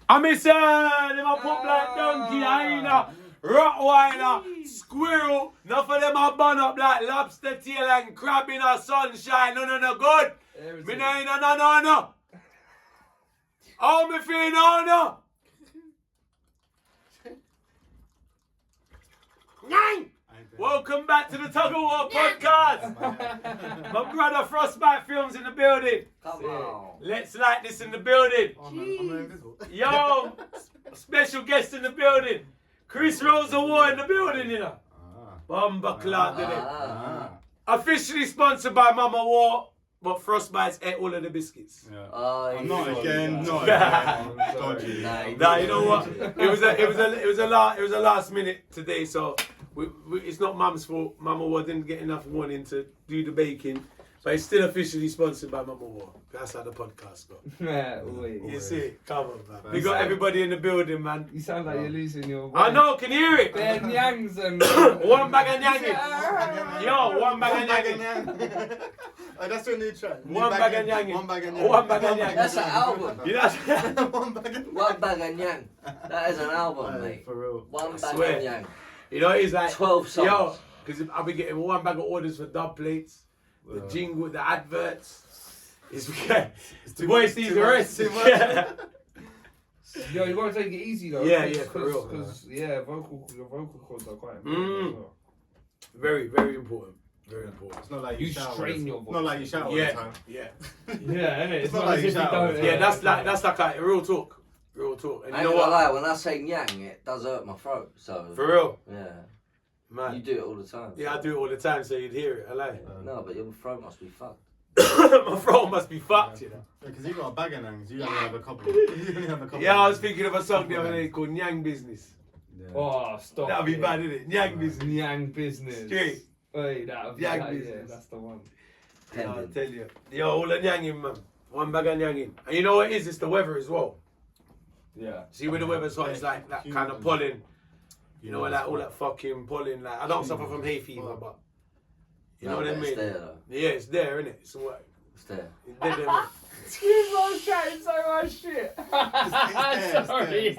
I miss them a pop like donkey, hyena, rottweiler, squirrel. Enough of them a bun up like lobster tail and crab in the sunshine. No good. Me no. Oh, me feel no. Nine. Welcome back to the Tuggawar podcast. My brother Frostbite Films in the building. Come on. Let's Light This in the building. I'm invisible. Yo, special guest in the building. Chris Rosa in the building, you know. Bomba Clark, did it? Officially sponsored by Mama War, but Frostbites ate all of the biscuits. Yeah. Not again. Dodgy. Nah, you know what? It was a last minute today, so it's not Mum's fault. Mama War didn't get enough morning to do the baking, but it's still officially sponsored by Mama War. That's how the podcast got. You see, come on, man. We got everybody in the building, man. You sound like you're losing your voice. I know, can you hear it? Ben Yangs and... One bag of nyanging. Yo, one bag of nyanging. Oh, that's your new track. One bag of nyanging. One bag of nyang. One bag of nyanging. That's an album. You know? One bag of One bag of nyang. That is an album, Hey, mate. for real. One bag swear. of nyang. You know, it's like 12 songs. Yo, because I've been getting one bag of orders for dub plates, the jingle, the adverts. It's the voice needs the rest. Yo, you gotta take it easy though. Yeah, for real. Because your vocal cords are quite important as well. Very, very important. Very important. It's not like You shout strain your voice. Not like you shout all the time. Yeah. Yeah, innit? It's not like you shout all the time. Yeah, that's like a real talk. Real talk. And I you ain't know gonna what? lie, when I say nyang, it does hurt my throat. So For real. yeah, Man. you do it all the time. Yeah, I do it all the time so you'd hear it. I lie. No, but your throat must be fucked. My throat must be fucked, you know. Because you got a bag of nangs, you only have a couple. Yeah, I was thinking of a song the other day called Nyang Business. Yeah. Oh, stop. That'd be bad, innit? Nyang Business. Nyang business. Straight. Hey, that'd be Yang yeah, business. that's the one. Yeah, I'll tell you. Yo, all the nyanging, man. One bag of nyanging. And you know what it is? It's the weather as well. Yeah. See, when the weather's hot, it's like that kind of pollen. You know, like all that fucking pollen. Like, I don't suffer from hay fever, but you know what I mean? It's there, though. Yeah, it's there, innit? It's what? It's there. It's there, innit? Excuse me, I was chatting so much shit. Sorry.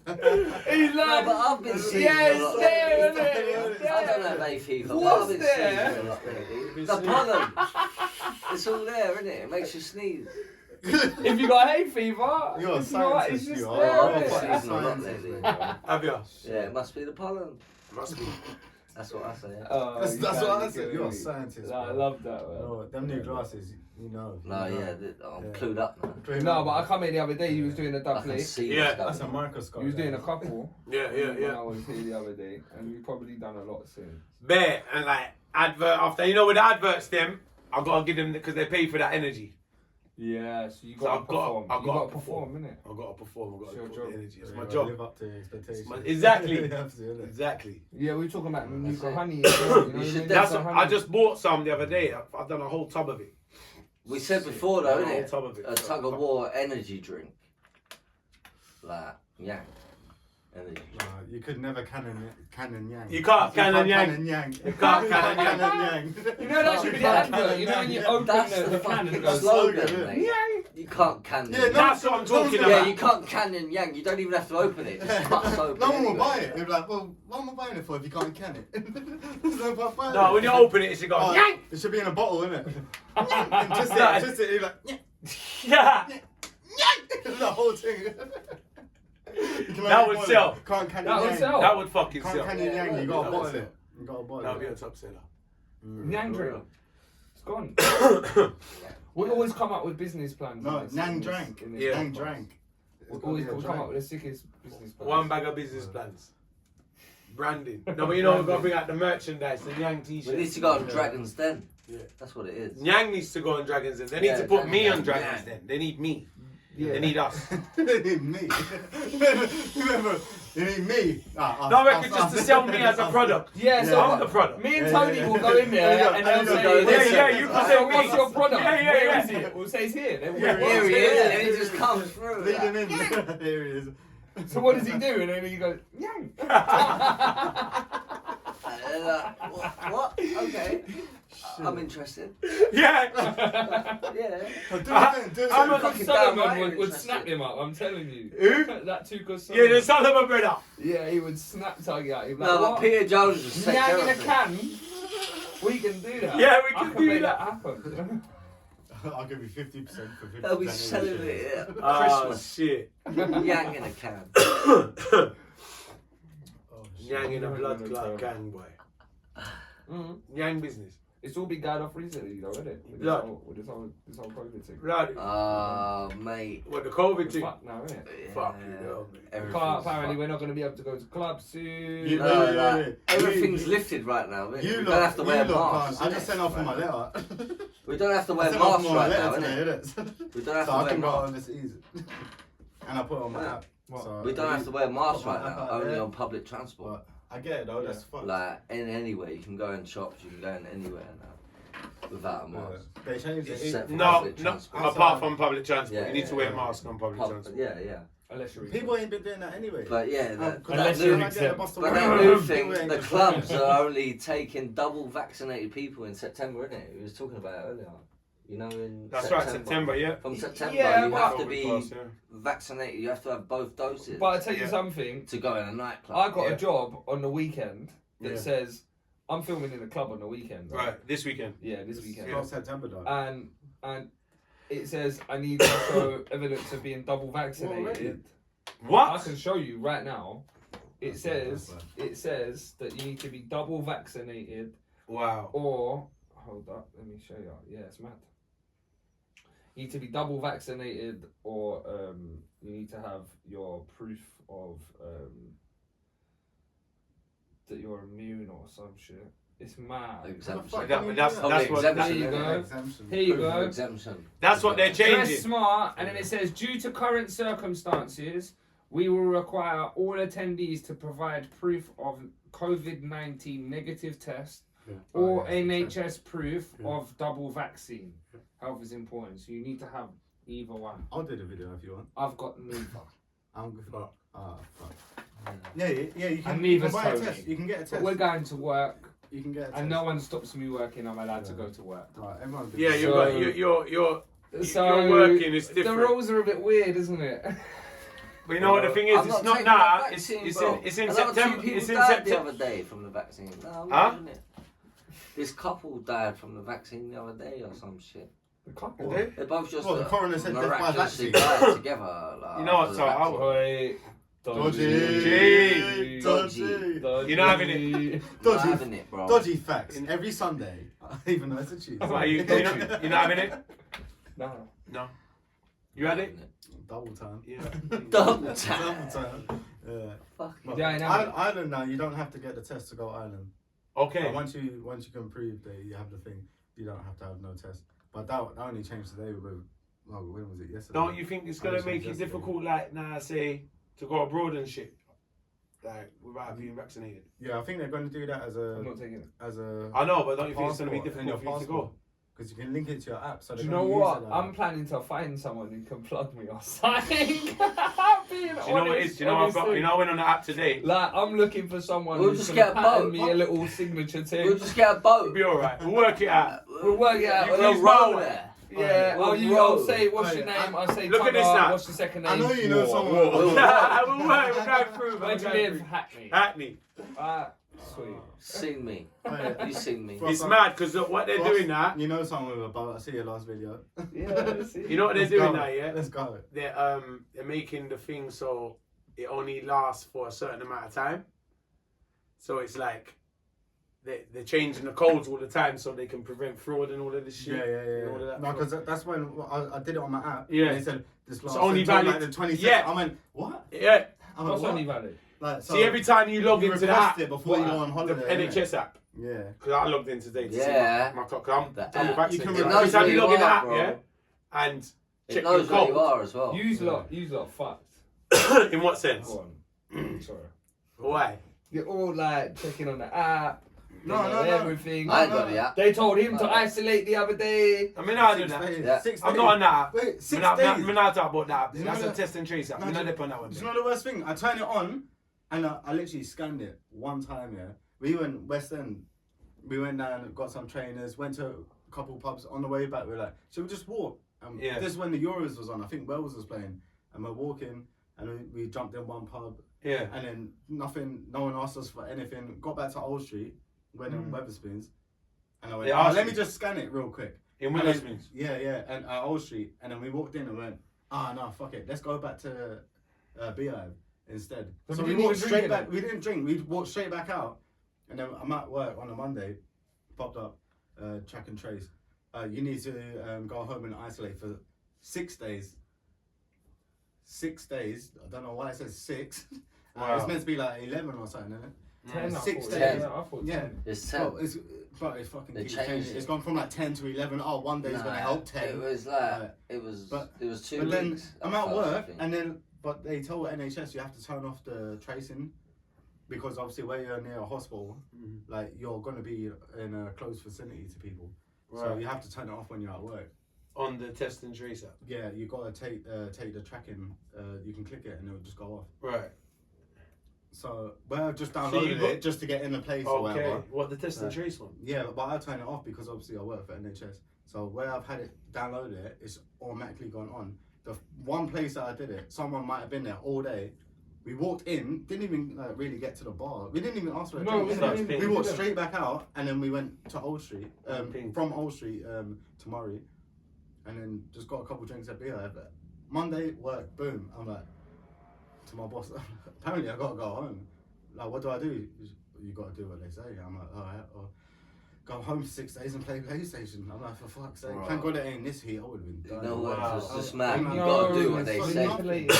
He's No, like, but I've been seeing yeah, a lot. it's there, isn't it? It's I don't there. have hay fever, but What's I've been there? seeing a lot lately. The pollen. It's all there, isn't it? It makes you sneeze. If you got hay fever, You're a it's not, it's scientist, just you there, are. I've been innit? sneezing a lot lately. Have you? Yeah, it must be the pollen. Must be. That's what I say. Yeah. Oh, That's you what I can't said. do You're a it. scientist. No, I bro. love that, man. No, them new glasses, you know. No, yeah, I'm clued up now. No, but I come in the other day, you was doing a I double can A. see Yeah. what's That's a going on. microscope. You was doing a couple. Yeah. When I was here the other day, and you probably done a lot soon. Bare and like advert after. You know, with the adverts, them, I gotta give them because they pay for that energy. Yeah, so you So got to I've perform. got You got to to perform, innit? I gotta perform. I gotta It's your put job. the energy. It's You my gotta job. Live up to your expectations. Exactly. You have to, innit? Exactly. Yeah, we were talking about That's Nuka it. honey. As well, you know, You should- what That's I mean? I just bought some the other day. I've done a whole tub of it. We said before though, A whole innit? tub of it. A Tuggawar energy drink. Like, yeah. Energy drink. Nah, you could never canon yang. You can't canon yang. Canon yang. You can't canon yang. yang. You know that should be the advert. You know when you open That's the can fucking and it goes. slogan, slogan, mate. You can't cannon. Yeah, no, That's what I'm talking Yeah, about. you can't cannon yang. You don't even have to open it. Just cuts open. No one will anyway. buy it. They'll be like, well, what am I buying it for if you can't can it? There's no point buying No, it. when you open it, it should go. Oh, Yang! it should be in a bottle, innit? And twist it, you're like, Yeah. the whole thing. That would sell. Can't can That would yang. sell. That would fucking Can't sell. can your yang, you got That a would bottle sell. it. You got a bottle That would be it. a top seller. Yang drink. It's gone. We always come up with business plans. No, in this- Nang in this- drank. in this Yeah. Nang podcast. drank. We always come up with the sickest business plans. One bag of business plans. Branding. No, but you know we've got to bring out the merchandise, the Yang We t-shirt. need to go on Dragon's Den. Yeah. That's what it is. Yang needs to go on Dragons Den. They need Yeah, to put me on Dragon's Dragons Den. They need me. Yeah. They need us. They need me. Remember, they need me. No, I reckon just to sell me as a product. Yeah, so I'm the product. me and Yeah, Tony yeah, will yeah. go in there Yeah, and yeah, they'll yeah, say, yeah, "Listen, yeah, you present so what's me." your product? Yeah, yeah, Where yeah. is it? We'll say it's here. Then Yeah. we'll- Here he yeah. is, and he just comes through. Lead him like, in. Here he is. So what does he do? And then he goes, Yang. what? Okay. I'm interested. Yeah. Yeah. I'm a fucking Solomon damn right would interested. snap him up, I'm telling you. Who? That Tuggawar Yeah, Solomon. the son of a brother. Yeah, he would snap Tuggy out. He'd be like, No, but what? Peter Jones just take care Nyang in a of it. can? We can do that. Yeah, we I can can do make that. happen. I'll give you 50% for 50%. They'll be selling it at Oh, Christmas. shit. Yang in a can. Oh, shit. Yang in a Never blood gonna clot tell. gang, boy. Yang business. It's all been guide off recently, though, isn't it? With Yeah. this whole COVID thing. Blood. Mate. What, the COVID We're thing? fucked now, innit? Fuck you, no, mate. Everything's Apparently, fucked. we're not going to be able to go to clubs soon. You- No, Yeah. like, everything's lifted right now. We You don't have to wear masks. I just sent off for my letter. We don't have to wear I sent off masks for my right letter now, today, innit? innit? We don't have So to I wear can go masks. on this easy. And I put it on my Yeah. app. What? So We don't have to wear masks Put my right app now, out only there. on public transport. But I get it though, that's fucked. Like, in anywhere. You can go in shops, you can go in anywhere now without a mask. They changed Except it. for No, public no, transport. apart from public transport. Yeah, you need to yeah, wear a yeah. mask on public transport. Yeah, yeah. Unless you're People ain't been doing that anyway. But yeah, that, Unless that you're new, exempt. but that new thing, the clubs are only taking double vaccinated people in September, isn't it? We was talking about it earlier. You know, in That's right, September, yeah. From September, Yeah, you but- have to be Class, yeah. vaccinated. You have to have both doses But I tell you Yeah. something, to go in a nightclub. I got Yeah. a job on the weekend that Yeah. says I'm filming in a club on the weekend. Right, this weekend. Yeah, this weekend. It's September though. And it says I need to show evidence of being double vaccinated. I What? can show you right now. It says that you need to be double vaccinated Wow. or hold up, let me show you. Yeah, it's mad. You need to be double vaccinated or you need to have your proof of that you're immune or some shit. It's mad. Exemption. That's Oh, what. exemption. That's, There you go. Exemption. Here you Proof of go. exemption. that's what they're Dress changing. smart, and then it says, due to current circumstances, we will require all attendees to provide proof of COVID-19 negative test or Oh, yeah, NHS proof Yeah. of double vaccine. Health is important, so you need to have either one. I'll do the video if you want. I've got neither. I'm good for Fuck. fuck. Yeah, you And can neither's buy a Tony. test. You can get a But test. we're going to work, You can get a test. and no one stops me working. I'm allowed to Yeah. go to work. Right, everyone Yeah, do you're So- right. You're So your working is the different. rules are a bit weird, isn't it? But you know what the thing is? I'm It's not taking now. that It's vaccine, it's bro. in it's in Another September. Two people It's in died the September. other day from the vaccine. No, Huh? isn't it? This couple died from the vaccine the other day or some shit. The couple. Did They both just Well, the coroner said death by miraculously vaccine. died together. Like, You know what, after so the I vaccine. Oi, Dodgy. Dodgy. Dodgy. You're not having it. Not Dodgy, having it, bro. dodgy facts every Sunday, even though it's a Tuesday. Why, you're not having it? No. No. You had it? Double time. Yeah. Double time. Double time. Yeah. Fuck But Yeah, I know. Ireland now, you don't have to get the test to go Ireland. Okay. But once you can prove that you have the thing, you don't have to have no test. But that only changed today with when was it yesterday? Don't you think it's gonna make it difficult, like now, say, to go abroad and shit, like without being vaccinated? Yeah, I think they're going to do that as I'm a not taking it. I know, but don't you think it's gonna be passport in difficult for you to go? because you can link it to your app. So Do they're you know gonna use what? it like I'm that. planning to find someone who can plug me or something. Being Do you know what it is? Do you know I've got? honestly. You know I went on the app today. Like, I'm looking for someone We'll who's just gonna get a pattern boat. me a little signature We'll thing. just get a It'll boat. be all right. We'll work it out. We'll work it out. You We'll please roll boat. there. Yeah, We'll I'll roll. say, what's Oh, your yeah. name? I'll say, Look at this Tugawar. now. What's your second name? I know you know War. someone. We'll We'll work. We'll go through. Where do you live? Hackney. Hackney. Sweet. Sing me. Oh, yeah. You sing me. Frost- It's mad because what they're Frost, doing now. You know someone with a boat. I see your last video. Yeah, see. You know what they're Let's doing go. now, yeah? Let's go. They're making the thing so it only lasts for a certain amount of time. So it's like they're changing the codes all the time so they can prevent fraud and all of this shit. and all of Yeah. that No, fraud. because that's when I did it on my app. Yeah. And they said this last only until, valid- like the 26th. Yeah. I went what? Yeah. I went What's what? only valid? Like, so See, every time you log you into the request app, it before you go on holiday. the NHS app, Yeah. because I logged in today to Yeah. see my clock. I'm The double app. vaccinated. You can Every request time it. you log in the app, Bro. yeah, and It check your knows where you code. are as well. Use lot fucked. In what sense? Go on. Sorry. Why? You're all like checking on the app. No, they know no. everything. I ain't got the app. They told him to isolate the other day. I mean, I do 6 that. days. Yeah. 6 days. I'm not on that app. Wait, 6 I'm days. not talking about that app. You know That's a that- test and trace app. No, I'm do not you- dip on that one. Do you know the worst thing? I turned it on and I literally scanned it one time, yeah. We went West End we went down, got some trainers, went to a couple pubs. On the way back, we were like, should we just walk? Yeah. This is when the Euros was on. I think Wales was playing, and we're walking, and we jumped in one pub, Yeah. and then nothing. No one asked us for anything. Got back to Old Street, went in Wetherspoons, and I went, They oh, asked let you? me just scan it real quick. In And then- Wetherspoons. Yeah, and Old Street, and then we walked in and went, no, fuck it, let's go back to Beehive instead. But So we we didn't walked even straight drink back. it. We didn't drink. We walked straight back out, and then I'm at work on a Monday. Popped up, track and trace. You need to go home and isolate for 6 days. 6 days. I don't know why it says 6. Wow. It's meant to be like 11 or something, isn't it? 10, I 6 thought, days. Yeah, I thought Yeah. 10. It's 10. But it's fucking They keeps changed changing. it. It's gone from like 10 to 11. Oh, one day's gonna help 10. It was like Uh, it was but- 2 But then weeks. I'm at at first, I work, think. and then they told NHS you have to turn off the tracing because obviously where you're near a hospital, like you're gonna be in a closed facility to people, so Right. you have to turn it off when you're at work. On the test and trace app. Yeah, you gotta take the tracking. You can click it and it'll just go off. Right. So well, I've just you downloaded got- it just to get in the place or Okay. whatever. What, the test and Right. trace one? Yeah, but I turn it off because obviously I work for NHS. So where I've had it downloaded, it's automatically gone on. The one place that I did it, someone might have been there all day. We walked in, didn't even really get to the bar. We didn't even ask for a No, drink. we didn't. We We walked didn't. straight back out, and then we went to Old Street. Ping. From Old Street to Murray, and then just got a couple drinks at beer. But Monday work, boom. I'm like to my boss. Apparently, I gotta go home. Like, what do I do? You gotta do what they say. I'm like, alright. Or go home for 6 days and play PlayStation. I'm like, for fuck's sake. Right. Thank God it ain't this heat. I would have been You dying. know what? Wow. It's just Oh, mad. no, You gotta do what it's they fucking say. manipulated.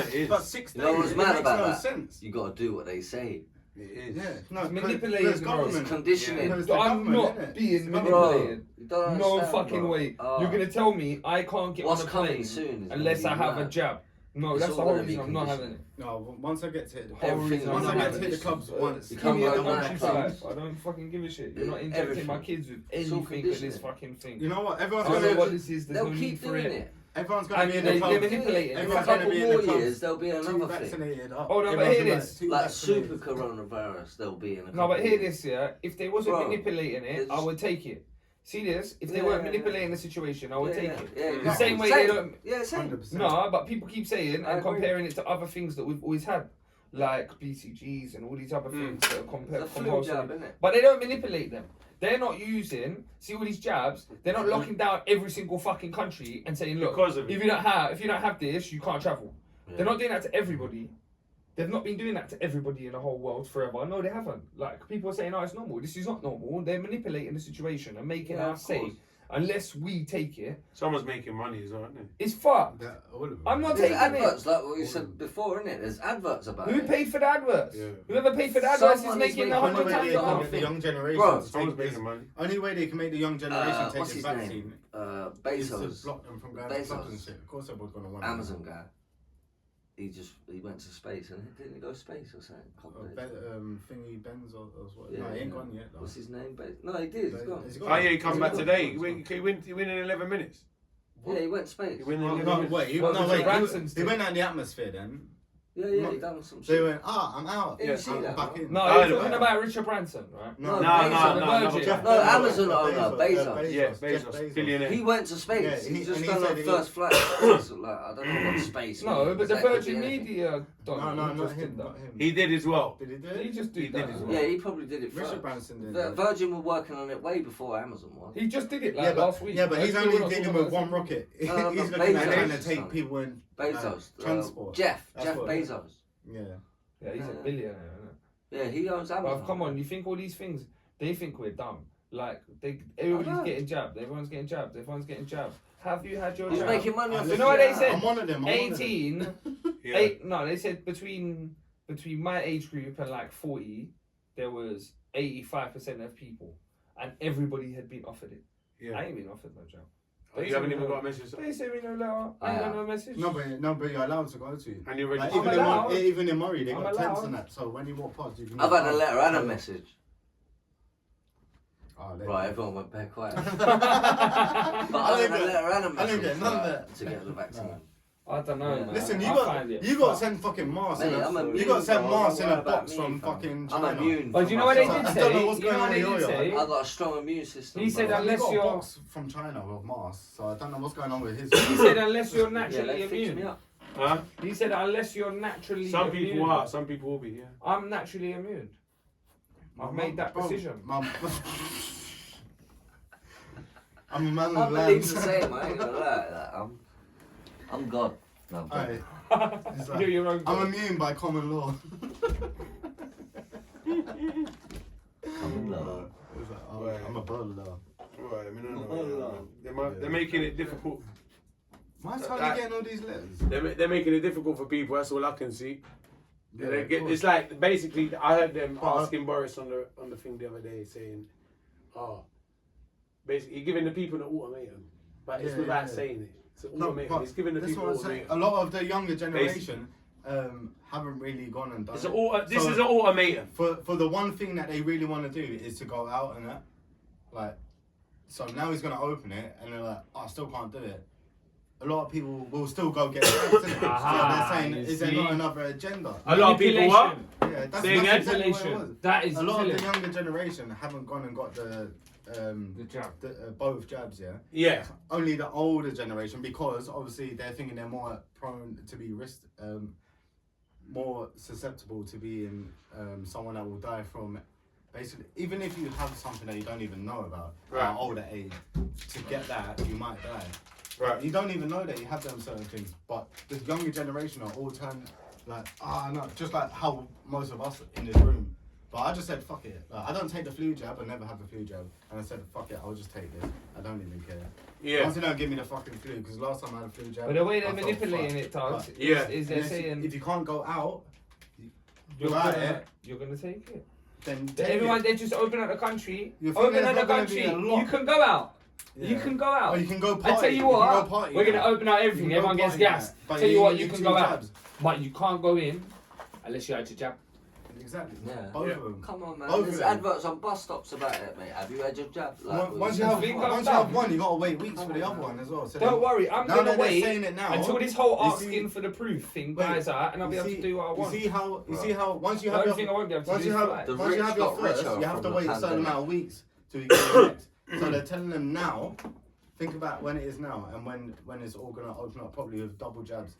It is. But 6 You days. know what's it mad makes about no that? sense. You gotta do what they say. It is. Yeah, no, It's manipulated, because bro. government. It's conditioning. Yeah, it's the I'm government, not innit? being It's the Bro, manipulated. you don't No understand, fucking bro. way. Oh. You're gonna tell me I can't get What's on a coming plane soon is unless I gonna be have a mad. jab. No, It's that's all the whole gonna be reason I'm not having conditioned. it. No, once I get to the Whole Everything reason once I'm I not get having to the it. clubs once, You Give can't me go a to country night for clubs. life. I don't fucking give a shit. You're not Yeah, injecting my everything. kids with It's all anything with this conditioning. fucking thing. You know what? Everyone's I don't know gonna what this is. There's They'll no need keep for doing it. it. everyone's gonna And be in they the club. manipulate it. In a Everyone's gonna couple be in the more clubs. years, there'll be Two another thing. vaccinated. Oh, no, but Everyone's hear gonna this. be Like vaccinated. super coronavirus, there'll be in a couple No, but hear years. this, yeah. If they wasn't Bro, manipulating it, I it's- would take it. See this? If they Yeah, weren't yeah, manipulating yeah. the situation, I would take it. Yeah, The exactly. same way they don't. Yeah, same. 100%. No, but people keep saying I and agree. comparing it to other things that we've always had, like BCGs and all these other things that are It's a compared flu compulsory. jab, innit? But they don't manipulate them. They're not using, see all these jabs, they're not locking down every single fucking country and saying, look, Because of it. if you don't have this, you can't travel. They're not doing that to everybody. They've not been doing that to everybody in the whole world forever. No, they haven't. Like, people are saying, oh, it's normal. This is not normal. They're manipulating the situation and making Yeah, us of say, course. unless we take it, Someone's making money as well, isn't it? it's fucked. Yeah, all of them. I'm not There's taking adverts, it. like what you said before, innit? There's adverts about Who it. paid for the adverts? Yeah. Whoever paid for the adverts is Someone is making making 100 Only way times they the can amount. get the young generation Bro, to Someone's take this. making money. Only way they can make the young generation take What's this his vaccine name? is to Bezos, block them from going to clubs and Bezos. shit. Of course, everyone's gonna want Amazon guy. He went to space, and didn't he go to space or something? Thingy Benz or what? Yeah, no, he ain't yeah. gone yet. What's his name? No, he did. He's gone. Has he Oh gone? yeah, he come Has back gone? today. He's gone. He win in 11 minutes. Yeah, he went to space. He win in Oh, 11 no, minutes. wait, Well, no, it's wait. a Branson's He thing. went out in the atmosphere then. Yeah, he done some They shit. went, I'm out. Yeah, you see I'm that, back no? in. No, I you're heard talking about about Richard Branson, right? No, No, Virgin. Jeff No, Bezos. Amazon Jeff owner, Bezos. Yeah, Bezos, billionaire. He went to space. Yeah, He's he- just and he done said the he- first flight. So, like, I don't know what space. No, means. but the That could be Virgin anything. Media No, done no, it. He not just him, did that. not him. He did as well. Did he do He it? just did He that. did as well. Yeah, he probably did it Richard first. Branson did The it. Virgin were working on it way before Amazon was. He just did it like Yeah, but, last week. yeah, but he's That's only still not dealing talking with about one rocket. No, He's but looking at Bezos trying to is take something. people in Bezos. transport. Jeff That's what- Bezos. Yeah. Yeah, he's a Yeah. billionaire. Isn't Yeah, he owns it? Amazon. But come on, you think all these things? They think we're dumb. Like everybody's know. getting jabbed. Everyone's getting jabbed. Everyone's getting jabbed. Have you had your He's jab? making money off You it. know what they said? I'm one of them. I'm one of them. 18. Yeah. No, they said between my age group and like 40, there was 85% of people, and everybody had been offered it. I Yeah. ain't been offered no job. Oh, you haven't even got a message. They sent me no letter. I ain't got no message. No, but you're allowed to go to. And you're Like, ready. I'm allowed. even in Murray, they I'm got tents allowed. and that. So when you walk past, you can. I've had a letter and a message. Oh, there Right, you everyone went back quiet. go. But I've had a letter and a I didn't message get none of that. to get the vaccine. I don't know, Yeah. man. Listen, you I got find it you got fucked. sent fucking masks. Mate, in I'm a, immune, you got sent bro. masks in Don't a worry about box me, from fam. fucking I'm China. immune. But from do you know what they myself. did I say? don't know what's You know going what on they with did you, say? I got a strong immune system. He said bro. unless he got you're- a box from China with masks, so I don't know what's going on with his. He said unless you're Yeah, naturally they fixed me immune. up. Huh? He said unless you're naturally Some immune. people are, some people will be, yeah. I'm naturally immune. I've made that decision. I'm a man I of believe the land. same, I ain't gonna lie. Like, I'm God. No, I'm God. Aye. It's like, You're your own I'm God. immune by common law. I'm love. It's like, oh, Right. I'm a burglar. Right, I mean, I know. They're making it difficult. Why is That- Tony getting all these letters? They're making it difficult for people. That's all I can see. Yeah, They of get, course. it's like basically I heard them But- asking Boris on the thing the other day saying, "Oh, basically giving the people the ultimatum, but it's Yeah, without yeah. saying it. It's an No, ultimatum. but It's giving the this is people what I'm saying. ultimatum. A lot of the younger generation haven't really gone and done It's it. this So, is an ultimatum. for the one thing that they really want to do is to go out and that, like, so now he's gonna open it and they're like, oh, I still can't do it. A lot of people will still go get it. So they're saying, you is there see? not another agenda? A lot of people what? Manipulation. Yeah, that's Say again? exactly what it was. Manipulation. That is A lot of the killing. younger generation haven't gone and got the jab. both jabs, yeah. Yeah, Only the older generation, because obviously they're thinking they're more prone to be more susceptible to being someone that will die from. Basically, even if you have something that you don't even know about at Right. an older age, to get that you might die. right. You don't even know that you have them certain things, but the younger generation are all turned like, no, just like how most of us in this room. But I just said, fuck it. Like, I don't take the flu jab, I never had the flu jab. And I said, fuck it, I'll just take this. I don't even care. Yeah, Once they don't give me the fucking flu, because last time I had a flu jab. But the way I they're felt manipulating fucked. it, Tugs, But Yeah. is they're saying if you can't go out, you're without gonna, it, you're gonna take it. then But take everyone, it. they just open up the country. You think Open there's up the not gonna be country. a lot? You can go out. Yeah. You can go out. Oh, you can go party. I tell you can what, go party we're now. gonna open out You everything. can go Everyone gets party gassed. now. But Tell you what, you need can two go out, jabs. but you can't go in unless you had your jab. Exactly. Yeah. Both Yeah. of them. Come on, man. Both There's of them. adverts on bus stops about it, mate. Have you had your jab? Once you you have think once I'm you have dumb? one, you gotta wait weeks for the other one as well. So Don't worry, I'm now gonna that they're wait saying it now, until this whole you asking see- for the proof thing Wait, dies out, and I'll be you able see- to do what I want. You see how once you The have only your thing I won't be able to once do you is have fly. The once you rich have your got richer first, you have from to the wait a certain pandemic. amount of weeks to get your next. So they're telling them now. Think about when it is now and when it's all gonna open up properly with double jabs.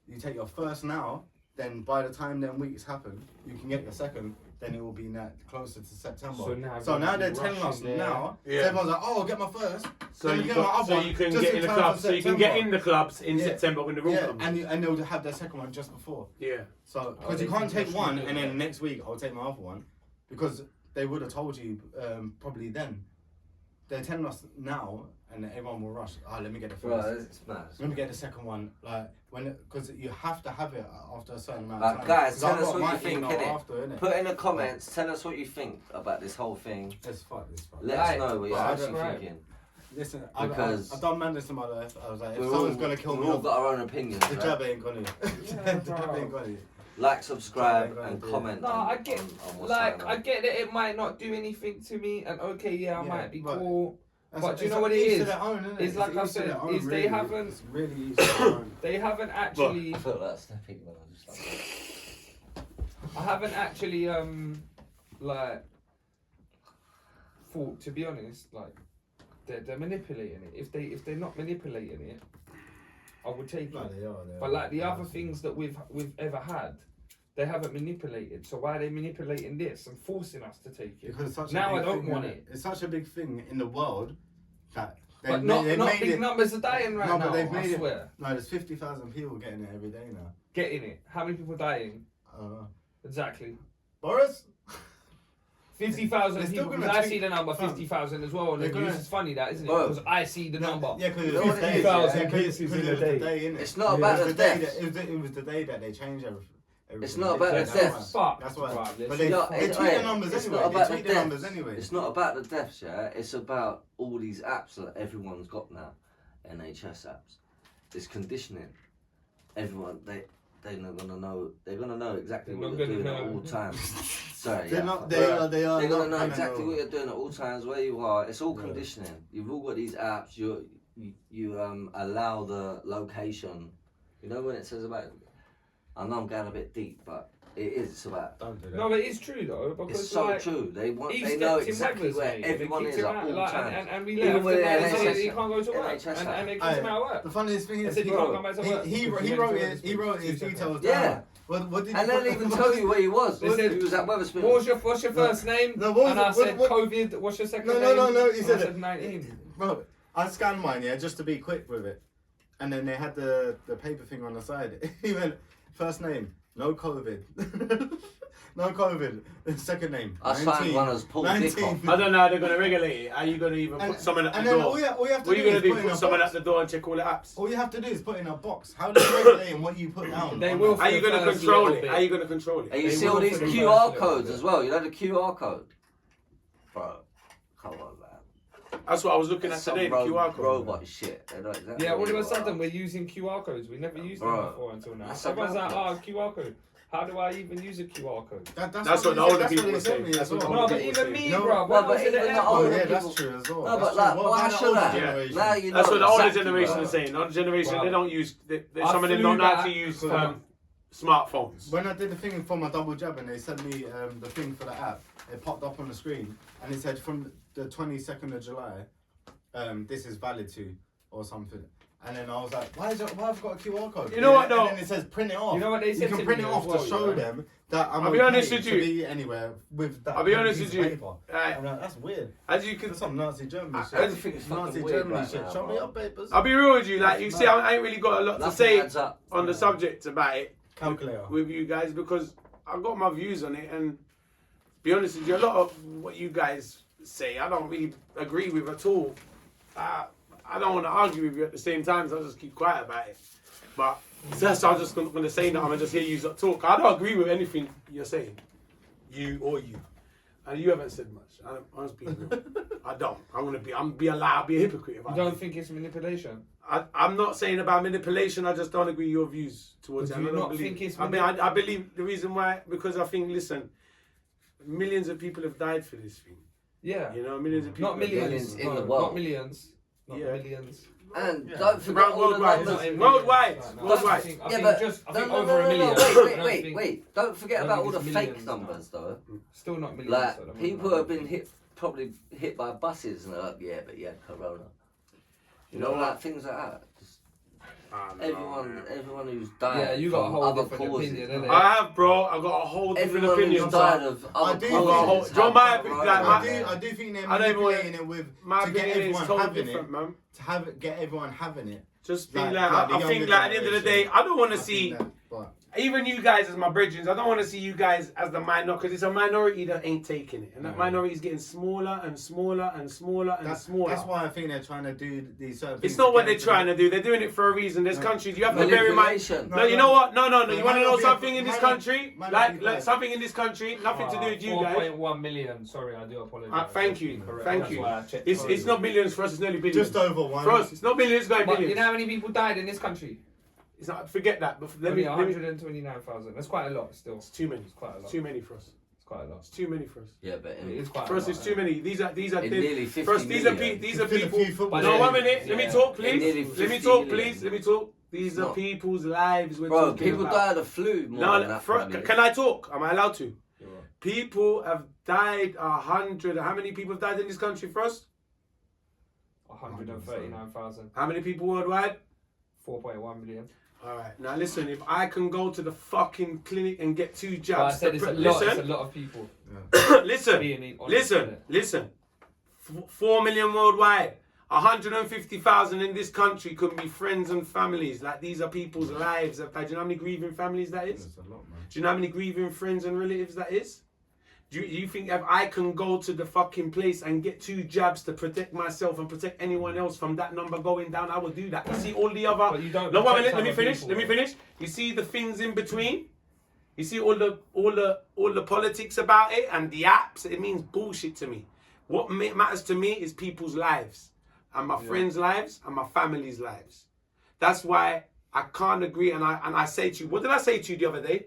You take your first now, then by the time them weeks happen, you can get your second. Then it will be closer to September. So now they're you're telling us rushing there. now. Yeah. So everyone's like, oh, I'll get my first. So Then you we get my got, other so one you can just get in in the time for clubs. So you can get September. in the clubs in Yeah. September when the rule Yeah, comes. and they'll have their second one just before. Yeah, So Oh, because you they can't think take they one should do and then that. next week I'll take my other one, because they would have told you probably then. They're telling us now, and everyone will rush. Let me get the first. Right, it's mad. Let me get the second one. Like because you have to have it after a certain amount Like, of time. guys, 'Cause tell I've us got what my you think, email innit? after, innit? Put in the comments, tell us what you think about this whole thing. It's fuck this. Fuck. Let Right. us know what you're Right. actually Right. thinking. Listen, Because- I've done madness in my life. I was like, if We've someone's all, gonna kill we've me, all got our own opinions, the right? jab ain't gonna. Yeah, The jab ain't gonna. Like, subscribe, Right, and yeah. comment. No, on, I get on what's like going I on. get that it might not do anything to me, and okay, yeah, I Yeah, might be but- cool. But do you It's know what it each to is? their own, innit? It's like I each to said, their own, is they really. haven't- It's really each to their own. They haven't actually. I feel like stepping when I just like. I haven't actually like thought, to be honest, like they're manipulating it. If they're not manipulating it, I would take No, it. they are. But like the other things that we've ever had, they haven't manipulated. So why are they manipulating this and forcing us to take it? Because it's such Now a big I don't thing, want innit? it. It's such a big thing in the world that But they not made big it. numbers are dying right No, now. but they've I made it- swear. No, there's 50,000 people getting it every day now. Getting it. How many people dying? I don't know. Exactly. Boris? 50,000 They're still people. gonna Because I tweet- see the number Fam, 50,000 as well on the they're news. gonna- It's funny that, isn't it? Bro. Because I see the number. Yeah, because You know it was what the it day. is, yeah? Yeah, 'cause Cases it in was a the day. day, innit? It's not It about was the the day deaths. that it was the day that they changed everything. It's not about the That's deaths. why. Fuck. That's why. Right, But they No, tweet hey, the numbers it's anyway. not They about tweet the the numbers deaths. anyway. It's not about the deaths, yeah. It's about all these apps that everyone's got now, NHS apps. It's conditioning. Everyone they're not gonna know. They're gonna know exactly They're what not you're gonna doing at know. all times. Sorry, They're yeah. not. fuck. They are. They're gonna not know gonna exactly know. what you're doing at all times, where you are. It's all Yeah. conditioning. You've all got these apps. You allow the location You know when it says about, I know I'm going a bit deep, but it is. It's about. Don't do that. No, but it is true though because It's so like, true. They want. he They know stepped in exactly with us, where mate, and everyone kicked is him at out, all like, times. and we Even left. with And they NHS said he can't go to work, NHS and they kicked Aye, him out of work. The funniest thing They is said he he can't come back to work. he because he wrote went to it. He wrote his 2 seconds. details Yeah. down. What did And you they'll put- even tell you where he was. They said, He was at Weatherspoons. What's your first name? No, what was and it? I said What- COVID. What's your second No, name? no. He And said I it. said 19. Bro, I scanned mine, yeah, just to be quick with it. And then they had the paper thing on the side. He went, first name, no COVID. No COVID. Second name, I 19. signed one as Paul 19. Dickoff. I don't know how they're gonna regulate it. Are you gonna even put someone at the and then door? all you have What to are you gonna is do? put in Put a someone box. at the door and check all the apps? All you have to do is put in a box. How do you regulate what you put down? They on will. that? How you For the gonna first control little it? bit. How you gonna control it? And you They see all will these for the QR first codes little as bit. well. You know the QR code? Bro, come on, man. That's what I was looking at Some today. The QR code. robot shit. They know exactly Yeah, all where of a you sudden are. we're using QR codes. We never used them Bro, before until now. that's Everyone's like, madness. QR code. How do I even use a QR code? That's what the older people were saying. Me That's as what the well. older No, but people even were me, No, bro. well, When I but was at the even the airport, Oh older yeah, people- that's true as well. No, That's but true. like, What why about the should older I? generation? Now you know That's what the older exactly generation where- is saying. The older generation, Wow. they don't use. I Some of them flew don't know how to back use from- smartphones. When I did the thing for my double jab and they sent me the thing for the app, it popped up on the screen and it said from the 22nd of July, this is valid to or something. And then I was like, why have I got a QR code? You know what, And though? then it says print it off. You know what they You said can to print me it as off well, to show yeah? them that I'm I'll be okay honest with to you. be anywhere with that. I'll be one honest piece with of you. paper. Right. I'm like, that's weird. As you can, That's some Nazi Germany shit. Everything's Nazi fucking weird Germany right shit. now, Show me bro. your papers. I'll be real with you. Like you see, I ain't really got a lot to Nothing say adds up. on the subject about it Calculator. with you guys because I got my views on it. And to be honest with you, a lot of what you guys say, I don't really agree with at all. I don't want to argue with you at the same time, so I'll just keep quiet about it. But that's I'm just going to say that I'm going to just hear you talk. I don't agree with anything you're saying, you or you, and you haven't said much. I'm just being real. I don't. I'm be a lie. I'll be a hypocrite. If You I don't do. think it's manipulation? I'm not saying about manipulation. I just don't agree with your views towards it. But do I you don't not think it's I mean, I believe the reason why because I think listen, millions of people have died for this thing. Yeah. You know, millions of people. Not have died. millions. in the No, world. Not millions. Not Yeah. millions. And Yeah. don't forget all the Worldwide. numbers. Worldwide. I Worldwide. think Yeah, just but I think no, over a million. I don't Wait, think- wait. Don't forget I about don't all the think it's fake millions, numbers, though. Still not millions. Like, at the moment. people have been probably hit by buses, and they're like, yeah, but yeah, corona. You know, like things like that. Just everyone who's died Yeah, you got a from whole other different causes. opinion, innit? I have, bro. I got a whole different Everyone opinion. who's died of I other do causes. John, have my- corona. like, I do think they're I don't even want- manipulating it with My to get opinion is everyone totally having different, it. man. To get everyone having it. Just be Like- like, like the I think younger like at the end of the day, generation. I don't want to I see think that, but even you guys as my brethren. I don't want to see you guys as the minority because it's a minority that ain't taking it, and that minority is getting smaller and smaller and smaller and smaller. that's why I think they're trying to do these certain things. It's not what to they're get trying to do. They're doing it for a reason. There's No. countries you have to bear in mind. Manipulation. No, you know what? No. No, You it want to might know not be something a- in this might not- country? might not Like be bad. something in this country, nothing to do with you guys. 4.1 million. Sorry, I do apologize. Thank you. Correct. Thank That's you. why I checked. It's Sorry. not millions for us. It's nearly billions. Just over one. For us, it's not millions. It's going But billions. you know how many people died in this country? It's not. Forget that. But let Only me. 129,000. That's quite a lot still. It's too many. It's quite a lot. It's too many for us. It's quite a lot. It's too many for us. Yeah, but It is quite For a us, lot. it's too many. These are in nearly 50 for us. These are million. these are Fill a people. few football No, stadiums. 1 minute. Let me Yeah. talk, In nearly please. Let me 50 talk, million. please. Let me talk. These It's are not. people's lives we're Bro, talking people about. died of flu more than No, that. for, can I talk? Am I allowed to? People have died 100. How many people have died in this country for us? 139,000. How many people worldwide? 4.1 million. All right. Now listen. If I can go to the fucking clinic and get 2 But I jabs, said it's a lot. It's a listen, lot of people. listen, Being honest, listen, innit? listen. 4 million worldwide. 150,000 in this country could be friends and families. Like these are people's lives. Do you know how many grieving families that is? That's a lot, man. Do you know how many grieving friends and relatives that is? Do you think if I can go to the fucking place and get 2 jabs to protect myself and protect anyone else from that number going down, I would do that. You see all the other. But you don't No, 1 protect minute. Let me other finish. people, Let me though. finish. You see the things in between. You see all the politics about it and the apps. It means bullshit to me. What matters to me is people's lives and my friends' lives and my family's lives. That's why I can't agree. And I say to you, what did I say to you the other day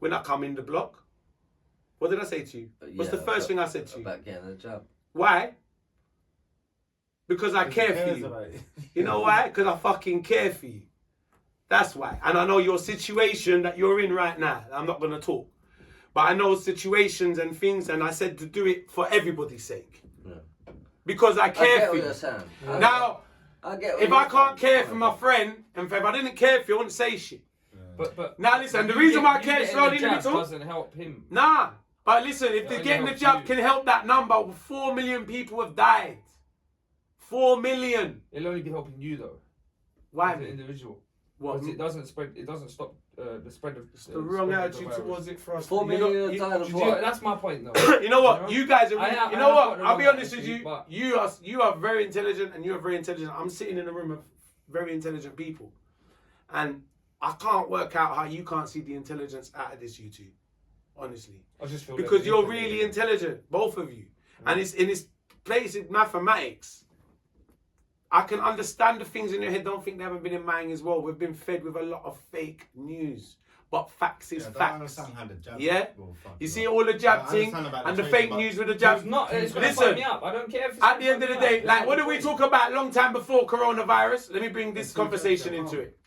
when I come in the block? What did I say to you? What's the first thing I said to you? About getting a job. Why? Because I care for Cares you. about it. You know why? Because I fucking care for you. That's why. And I know your situation that you're in right now. I'm not going to talk. But I know situations and things, and I said to do it for everybody's sake. Yeah. Because I care for you. Now, if I can't care for my friend, and if I didn't care for you, I wouldn't say shit. But now listen, the reason why I care slowly doesn't help him. Nah. But listen, if the getting the jab can help that number, 4 million people have died. 4 million. It'll only be helping you though. Why? As an individual. What? Because it doesn't spread. It doesn't stop the spread of. It's the wrong attitude towards it for us. 4 million have died of what? That's my point though. You know what? You guys are. You know what? I'll be honest with you. But You are very intelligent, and you are very intelligent. I'm sitting in a room of very intelligent people, and I can't work out how you can't see the intelligence out of this, you two. Honestly, I just feel because you're really intelligent, both of you, and it's in this place in mathematics. I can understand the things in your head. Don't think they haven't been in mine as well. We've been fed with a lot of fake news, but facts is facts. I understand how the jab. Yeah, you see all the jab thing and the fake news with the jab. It's gonna fuck me up. I don't care. If it's at the end of the day, like what did we talk about a long time before coronavirus? Let me bring this conversation into it.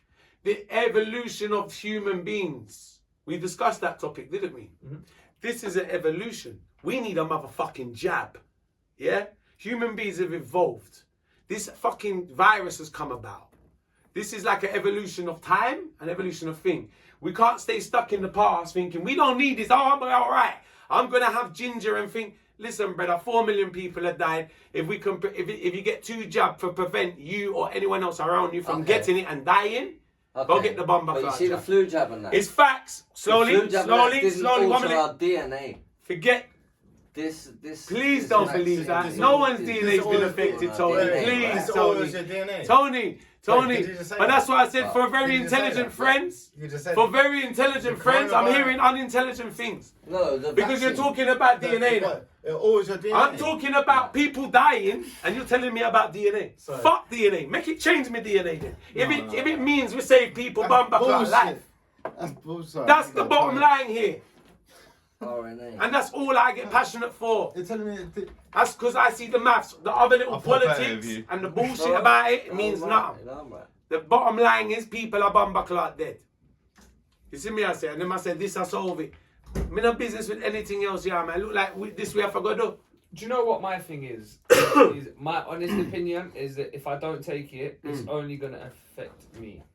The evolution of human beings. We discussed that topic, didn't we? Mm-hmm. This is an evolution. We need a motherfucking jab. Yeah? Human beings have evolved. This fucking virus has come about. This is like an evolution of time, an evolution of thing. We can't stay stuck in the past thinking, we don't need this. Oh, I'm all right. I'm going to have ginger and think, listen, brother, 4 million people have died. If you get 2 jabs to prevent you or anyone else around you from getting it and dying, go get the bomber. But you see the flu jab and that. It's facts. Slowly. Alter our DNA. Forget. This. Please don't believe that. No one's DNA's been affected, Tony. Please, Tony. Tony. But that's why I said for very intelligent friends. For very intelligent friends, I'm hearing unintelligent things. No, because you're talking about DNA now. Always your DNA. I'm talking about people dying, and you're telling me about DNA. Sorry. Fuck DNA. Make it change my DNA then. If it means we save people, bumper life. That's bullshit. That's the bottom line here. RNA. And that's all I get passionate for. You're telling me that's because I see the maths. The other little politics and the bullshit about it means nothing. The bottom line is people are bumper dead. You see me I say, and then I said this I solve it. Me no business with anything else, yeah, man. Look like this way I forgot to do. Do you know what my thing is? My honest opinion is that if I don't take it, it's only gonna affect me.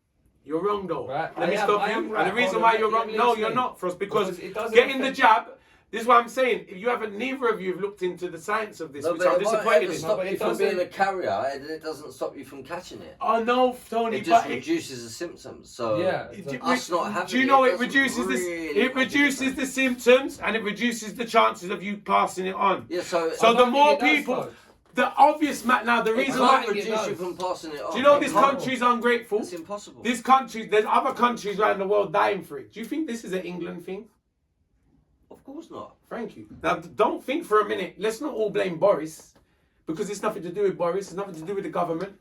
You're wrong though. Right. Let me stop you. Right. And the reason why you're wrong, no, you're not, Frost, because getting the jab. This is what I'm saying. If you haven't, neither of you have looked into the science of this, which I'm disappointed in. Stop you from being a carrier. It doesn't stop you from catching it. Oh no, Tony. It just reduces the symptoms. So yeah, us not having. Do you know it reduces this? It reduces the symptoms and it reduces the chances of you passing it on. Yeah. So the more people. The obvious now the reason why reduce you from passing it on. Do you know this country's ungrateful? It's impossible. This country, there's other countries around the world dying for it. Do you think this is an England thing? Of course not. Thank you. Now don't think for a minute. Let's not all blame Boris, because it's nothing to do with Boris. It's nothing to do with the government.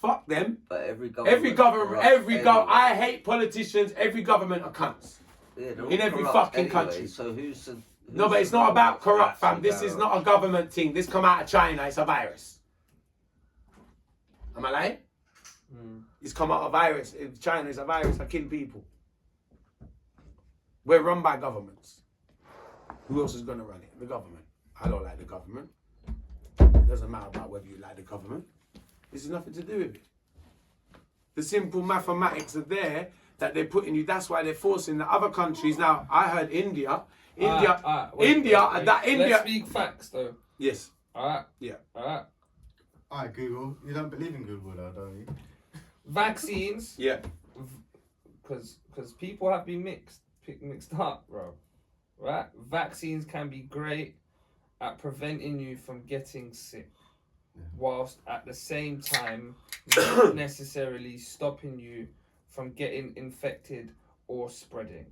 Fuck them. But every government. I hate politicians. Every government are cunts. Yeah, in every fucking country. So who's no, but it's not about corrupt, fam. This is not a government thing. This come out of China. It's a virus. Am I lying? It's come out of virus. China is a virus. I kill people. We're run by governments. Who else is going to run it? The government. I don't like the government. It doesn't matter about whether you like the government. This has nothing to do with it. The simple mathematics are there that they're putting you. That's why they're forcing the other countries. Now, I heard India. Let's speak facts though. Yes. Alright. Yeah. Alright, Google. You don't believe in Google though, don't you? Vaccines. Yeah. Because people have been mixed up, bro. Right? Vaccines can be great at preventing you from getting sick, whilst at the same time not necessarily stopping you from getting infected or spreading.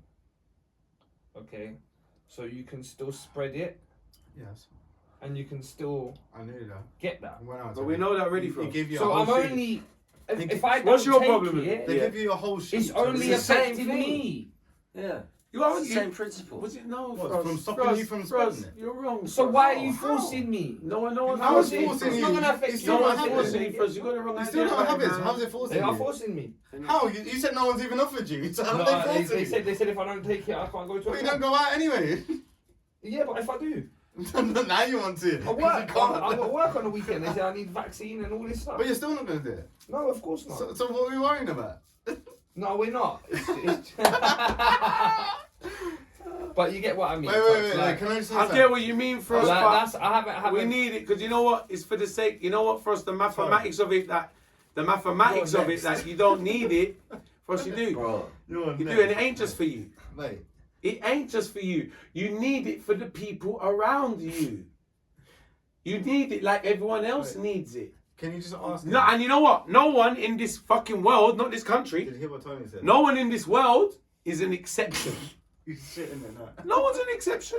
Okay? So you can still spread it. Yes. And you can still get that. But we know that already from. So I'm only... If I don't what's your take problem? It, they give you a whole sheet. It's only affecting me. Yeah. You are It's the same principle. Was it no? What, Frost, from stopping Frost, you from Frost, spreading it? You're wrong. So Frost. why are you How? forcing me? No one's How is forcing forcing It's you? not gonna affect You you. still No don't one's have forcing it. you, Frost. You got the wrong You idea. still don't have it. So man. how's it forcing They you? are forcing me. How? You said no one's even offered you. So how No, are they forcing they you? said if I don't take it, I can't go to But a you don't go out anyway. Yeah, but if I do, Now you want to. I 'cause work. you I can't. got work on the weekend. They say I need vaccine and all this stuff. But you're still not going to do it. No, of course not. So what are we worrying about? No, we're not. But you get what I mean. Wait. Like, Can I just say I something? get what you mean, Frost. like, but that's I haven't. we need it because you know what? It's for the sake. You know what, Frost? The mathematics of it that you don't need it. Frost, you do. Bro, You do, and it ain't just for you. Mate, It ain't just for you. You need it for the people around you. You need it like everyone else needs it. can you just ask No, him? and you know what? No one in this fucking world, not this Did country, you hear what Tony said? no one in this world is an exception. He's shitting it now. No one's an exception.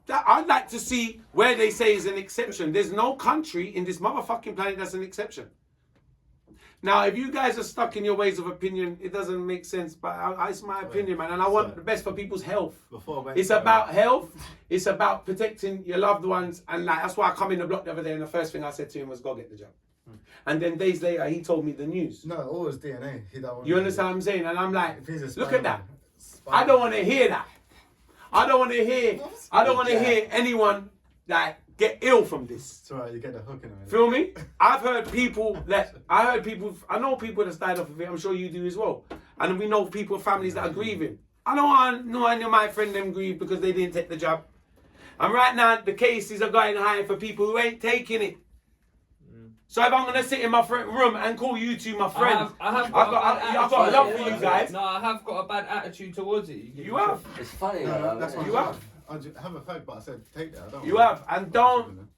That I'd like to see where they say is an exception. There's no country in this motherfucking planet that's an exception. Now, if you guys are stuck in your ways of opinion, it doesn't make sense. But it's my opinion, man, and I want the best for people's health. It's about health. It's about protecting your loved ones, and like that's why I come in the block the other day, and the first thing I said to him was, "Go get the jab." And then days later, he told me the news. No, always DNA. He don't want You to understand what I'm saying? And I'm like, If he's a look at that. Spider-Man. I don't want to hear that. I don't want to hear anyone like get ill from this. It's alright, you get the hook in it. Feel me? I know people that died off of it. I'm sure you do as well. And we know people, families that are grieving. I know any of my friends them grieve because they didn't take the jab. And right now the cases are going high for people who ain't taking it. So if I'm gonna sit in my room and call you two my friends, I've got love for you guys. No, I have got a bad attitude towards it. You have. it's funny. No, that's what You I'm have. saying. I have a fact, but I said take that. I don't You want have. And don't.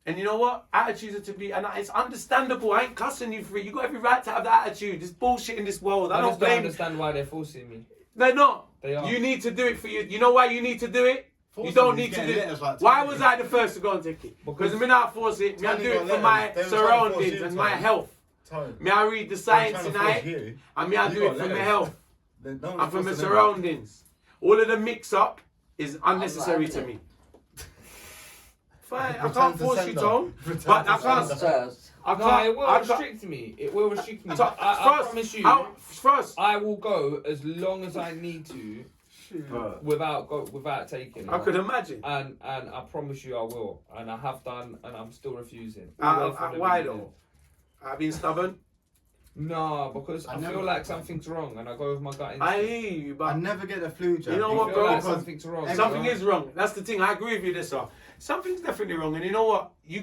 And you know what? Attitudes are to be, and it's understandable. I ain't cussing you for it. You got every right to have that attitude. There's bullshit in this world. I I don't just don't blame. understand why they're forcing me. They're not. They are. You need to do it for you. You know why you need to do it? Forcing You don't me need is to do getting it. letters like Why Tony. was I the first to go and take it? Because Because me not force it. Me I Tony do got it for letters. my They were trying to force surroundings you, and my Tony. health. Tony, Me I read the I'm science trying to tonight, force you. and me I You do got it for my letters. health Then no one's and for my forcing them. surroundings. All of the mix up is unnecessary not to having me. Fine, I Return can't to force you, sender. Tone. Return But to I can't. sender. So, I No, can't. it will I can't. restrict me. It will restrict me. So, But I promise you, first, I will go as long as I need to bro, without taking it. I could imagine. And I promise you I will. And I have done, and I'm still refusing. Why though? I've been stubborn. No, because I never- feel like something's wrong, and I go with my gut I instinct. hear you, I but never get the flu jab. You know I what, feel bro? like Because something's wrong. something bro. is wrong. That's the thing. I agree with you, this. Something's definitely wrong, and you know what? You